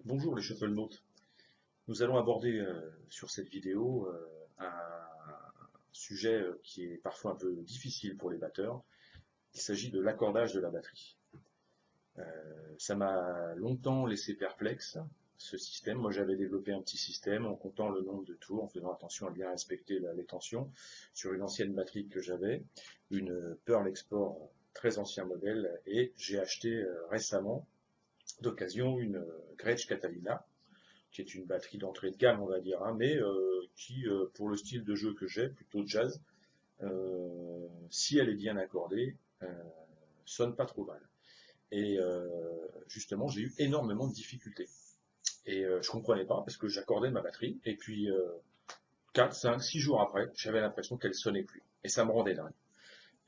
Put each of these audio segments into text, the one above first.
Bonjour les shuttlenautes. Nous allons aborder sur cette vidéo un sujet qui est parfois un peu difficile pour les batteurs. Il s'agit de l'accordage de la batterie. Ça m'a longtemps laissé perplexe, ce système. Moi j'avais développé un petit système en comptant le nombre de tours, en faisant attention à bien respecter les tensions sur une ancienne batterie que j'avais, une Pearl Export très ancien modèle, et j'ai acheté récemment d'occasion une Gretsch Catalina, qui est une batterie d'entrée de gamme, on va dire, hein, mais qui, pour le style de jeu que j'ai, plutôt jazz, si elle est bien accordée, sonne pas trop mal. Et justement, j'ai eu énormément de difficultés. Et je comprenais pas, parce que j'accordais ma batterie, et puis 4, 5, 6 jours après, j'avais l'impression qu'elle sonnait plus. Et ça me rendait dingue.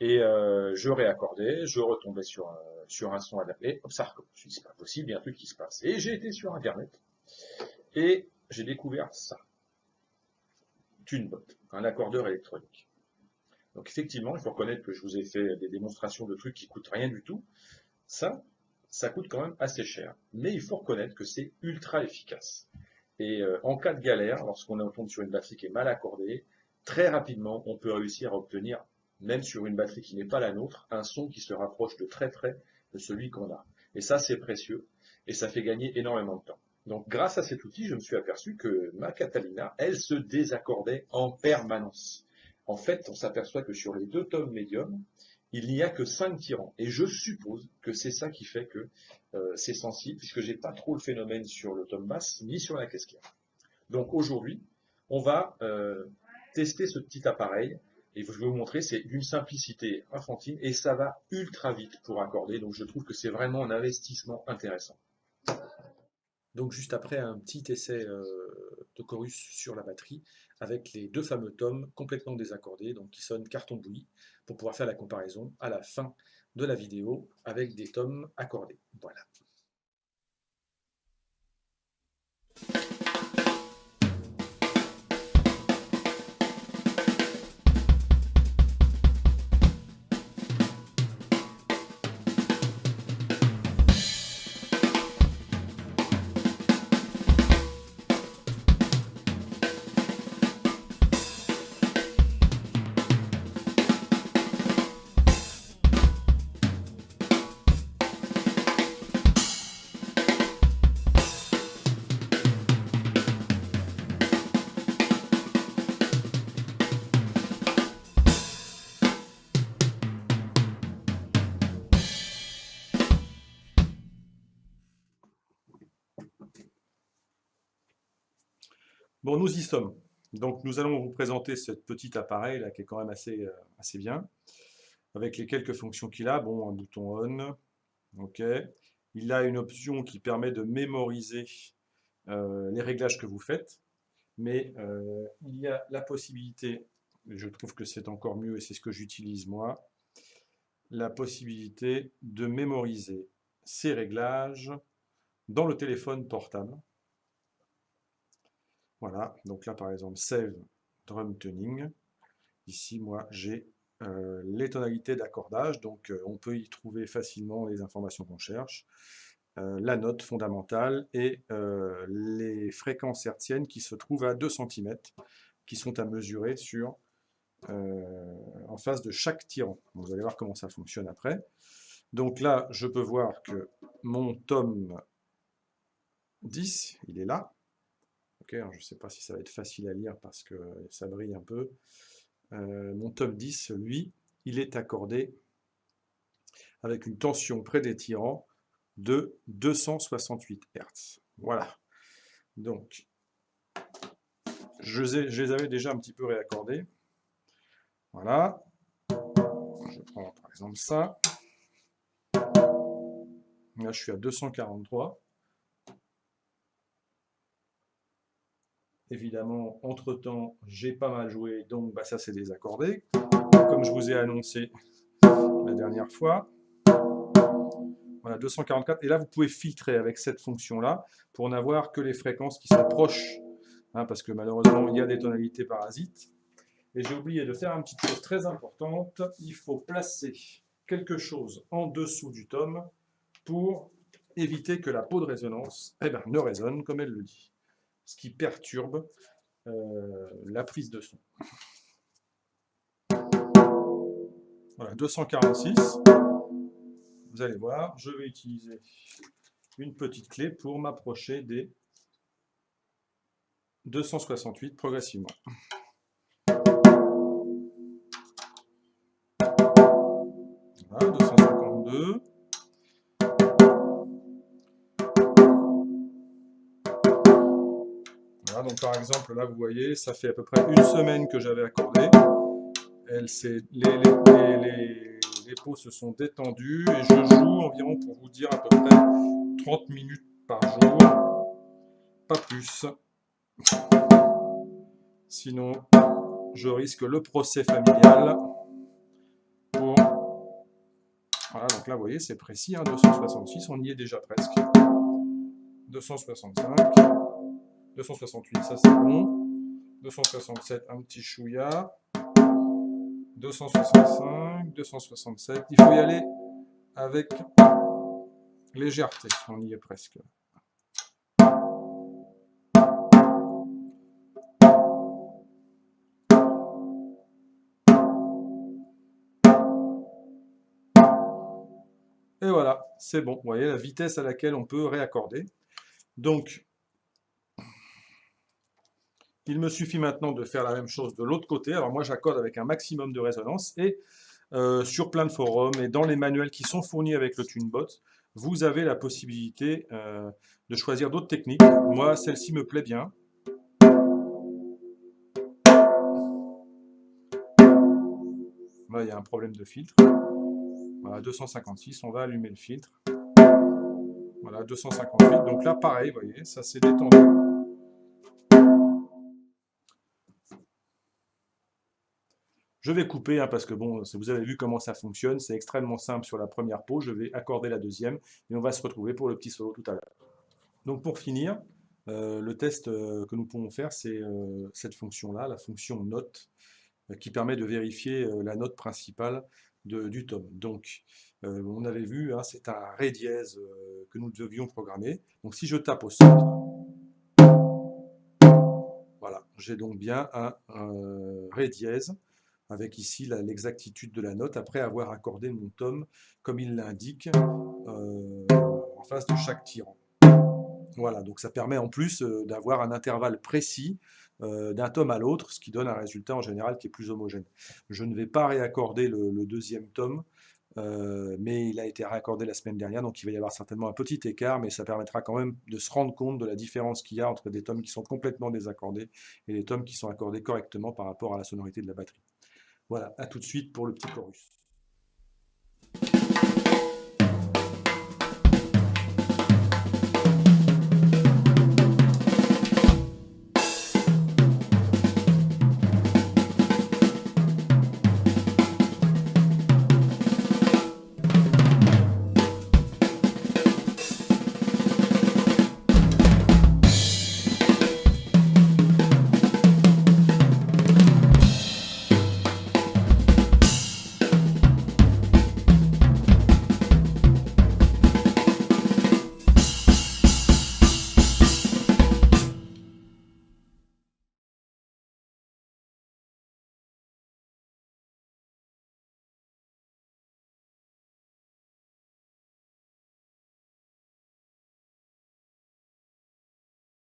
Et je réaccordais, je retombais sur un son adapté, hop, ça recommence. Je me dis, c'est pas possible, il y a un truc qui se passe. Et j'ai été sur Internet, et j'ai découvert ça. TuneBot, un accordeur électronique. Donc effectivement, il faut reconnaître que je vous ai fait des démonstrations de trucs qui coûtent rien du tout. Ça, ça coûte quand même assez cher. Mais il faut reconnaître que c'est ultra efficace. Et en cas de galère, lorsqu'on tombe sur une batterie qui est mal accordée, très rapidement, on peut réussir à obtenir, même sur une batterie qui n'est pas la nôtre, un son qui se rapproche de très près de celui qu'on a. Et ça, c'est précieux. Et ça fait gagner énormément de temps. Donc, grâce à cet outil, je me suis aperçu que ma Catalina, elle se désaccordait en permanence. En fait, on s'aperçoit que sur les deux tomes médiums, il n'y a que 5 tirants. Et je suppose que c'est ça qui fait que c'est sensible, puisque j'ai pas trop le phénomène sur le tome basse, ni sur la caisse claire. Donc aujourd'hui, on va tester ce petit appareil, et je vais vous montrer, c'est d'une simplicité infantile, et ça va ultra vite pour accorder, donc je trouve que c'est vraiment un investissement intéressant. Donc juste après un petit essai de chorus sur la batterie avec les deux fameux tomes complètement désaccordés, donc qui sonnent carton bouilli, pour pouvoir faire la comparaison à la fin de la vidéo avec des tomes accordés. Voilà. Bon, nous y sommes. Donc nous allons vous présenter ce petit appareil là qui est quand même assez bien, avec les quelques fonctions qu'il a. Bon, un bouton on, ok. Il a une option qui permet de mémoriser les réglages que vous faites, mais il y a la possibilité, et je trouve que c'est encore mieux et c'est ce que j'utilise moi, la possibilité de mémoriser ces réglages dans le téléphone portable. Voilà, donc là par exemple, Save Drum Tuning. Ici, moi, j'ai les tonalités d'accordage, donc on peut y trouver facilement les informations qu'on cherche, la note fondamentale et les fréquences hertziennes qui se trouvent à 2 cm, qui sont à mesurer en face de chaque tirant. Vous allez voir comment ça fonctionne après. Donc là, je peux voir que mon tome 10, il est là. Okay, alors je ne sais pas si ça va être facile à lire parce que ça brille un peu. Mon tome 10, lui, il est accordé avec une tension près des tirants de 268 Hz. Voilà. Donc, je les avais déjà un petit peu réaccordés. Voilà. Je prends par exemple ça. Là, je suis à 243. Évidemment, entre-temps, j'ai pas mal joué, donc bah, ça c'est désaccordé. Comme je vous ai annoncé la dernière fois. Voilà, 244. Et là, vous pouvez filtrer avec cette fonction-là pour n'avoir que les fréquences qui sont proches. Hein, parce que malheureusement, il y a des tonalités parasites. Et j'ai oublié de faire une petite chose très importante. Il faut placer quelque chose en dessous du tome pour éviter que la peau de résonance ne résonne comme elle le dit, ce qui perturbe la prise de son. Voilà, 246. Vous allez voir, je vais utiliser une petite clé pour m'approcher des 268 progressivement. Voilà, 252. Voilà, donc par exemple, là, vous voyez, ça fait à peu près une semaine que j'avais accordé. Les peaux se sont détendues et je joue environ, pour vous dire, à peu près 30 minutes par jour, pas plus. Sinon, je risque le procès familial. Voilà, donc là, vous voyez, c'est précis, hein, 266, on y est déjà presque. 265, 268, ça c'est bon. 267, un petit chouïa. 265, 267, il faut y aller avec légèreté, on y est presque. Et voilà, c'est bon. Vous voyez la vitesse à laquelle on peut réaccorder. Donc, il me suffit maintenant de faire la même chose de l'autre côté. Alors moi, j'accorde avec un maximum de résonance. Et sur plein de forums et dans les manuels qui sont fournis avec le TuneBot, vous avez la possibilité de choisir d'autres techniques. Moi, celle-ci me plaît bien. Là, il y a un problème de filtre. Voilà, 256, on va allumer le filtre. Voilà, 258. Donc là, pareil, vous voyez, ça s'est détendu. Je vais couper, hein, parce que bon, vous avez vu comment ça fonctionne. C'est extrêmement simple sur la première peau. Je vais accorder la deuxième et on va se retrouver pour le petit solo tout à l'heure. Donc pour finir, le test que nous pouvons faire, c'est cette fonction-là, la fonction note, qui permet de vérifier la note principale du tome. Donc, on avait vu, hein, c'est un Ré dièse que nous devions programmer. Donc, si je tape au centre, voilà, j'ai donc bien un Ré dièse, avec ici l'exactitude de la note, après avoir accordé mon tome comme il l'indique en face de chaque tirant. Voilà, donc ça permet en plus d'avoir un intervalle précis d'un tome à l'autre, ce qui donne un résultat en général qui est plus homogène. Je ne vais pas réaccorder le deuxième tome, mais il a été réaccordé la semaine dernière, donc il va y avoir certainement un petit écart, mais ça permettra quand même de se rendre compte de la différence qu'il y a entre des tomes qui sont complètement désaccordés et des tomes qui sont accordés correctement par rapport à la sonorité de la batterie. Voilà, à tout de suite pour le petit chorus.